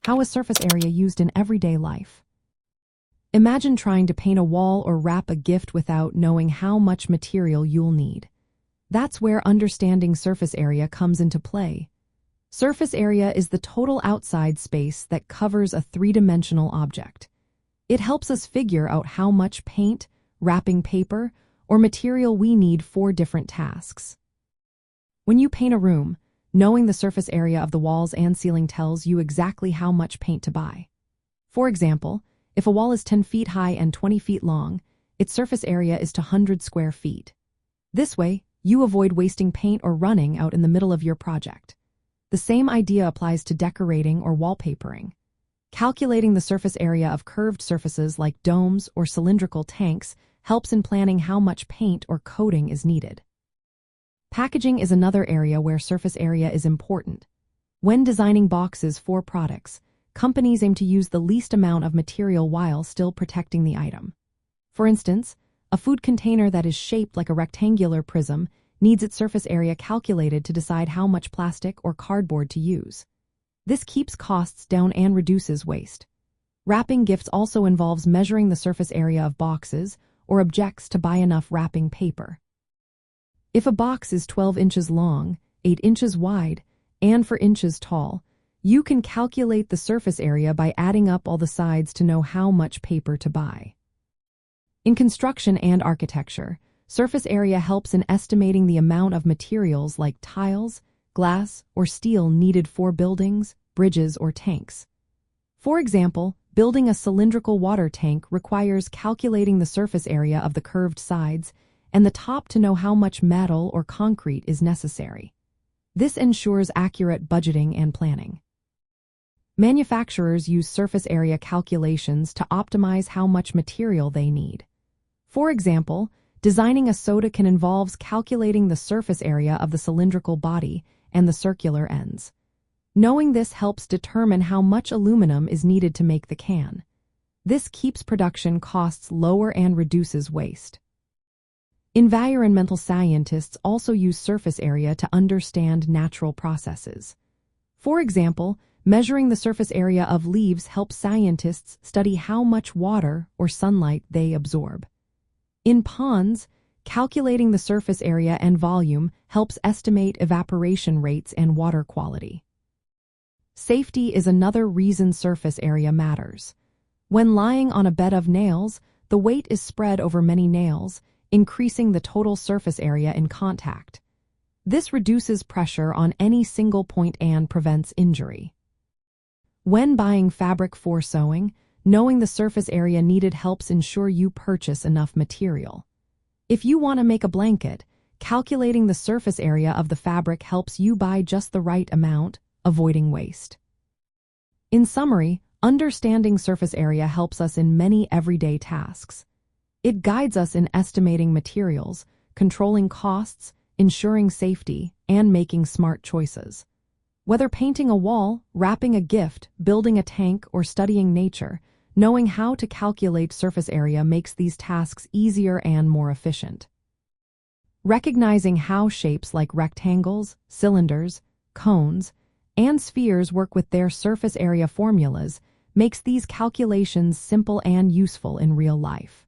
How is surface area used in everyday life? Imagine trying to paint a wall or wrap a gift without knowing how much material you'll need. That's where understanding surface area comes into play. Surface area is the total outside space that covers a three-dimensional object. It helps us figure out how much paint, wrapping paper, or material we need for different tasks. When you paint a room, knowing the surface area of the walls and ceiling tells you exactly how much paint to buy. For example, if a wall is 10 feet high and 20 feet long, its surface area is 200 square feet. This way, you avoid wasting paint or running out in the middle of your project. The same idea applies to decorating or wallpapering. Calculating the surface area of curved surfaces like domes or cylindrical tanks helps in planning how much paint or coating is needed. Packaging is another area where surface area is important. When designing boxes for products, companies aim to use the least amount of material while still protecting the item. For instance, a food container that is shaped like a rectangular prism needs its surface area calculated to decide how much plastic or cardboard to use. This keeps costs down and reduces waste. Wrapping gifts also involves measuring the surface area of boxes or objects to buy enough wrapping paper. If a box is 12 inches long, 8 inches wide, and 4 inches tall, you can calculate the surface area by adding up all the sides to know how much paper to buy. In construction and architecture, surface area helps in estimating the amount of materials like tiles, glass, or steel needed for buildings, bridges, or tanks. For example, building a cylindrical water tank requires calculating the surface area of the curved sides and the top to know how much metal or concrete is necessary. This ensures accurate budgeting and planning. Manufacturers use surface area calculations to optimize how much material they need. For example, designing a soda can involve calculating the surface area of the cylindrical body and the circular ends. Knowing this helps determine how much aluminum is needed to make the can. This keeps production costs lower and reduces waste. Environmental scientists also use surface area to understand natural processes. For example, measuring the surface area of leaves helps scientists study how much water or sunlight they absorb. In ponds, calculating the surface area and volume helps estimate evaporation rates and water quality. Safety is another reason surface area matters. When lying on a bed of nails, the weight is spread over many nails, increasing the total surface area in contact. This reduces pressure on any single point and prevents injury. When buying fabric for sewing, knowing the surface area needed helps ensure you purchase enough material. If you want to make a blanket, calculating the surface area of the fabric helps you buy just the right amount, avoiding waste. In summary, understanding surface area helps us in many everyday tasks. It guides us in estimating materials, controlling costs, ensuring safety, and making smart choices. Whether painting a wall, wrapping a gift, building a tank, or studying nature, knowing how to calculate surface area makes these tasks easier and more efficient. Recognizing how shapes like rectangles, cylinders, cones, and spheres work with their surface area formulas makes these calculations simple and useful in real life.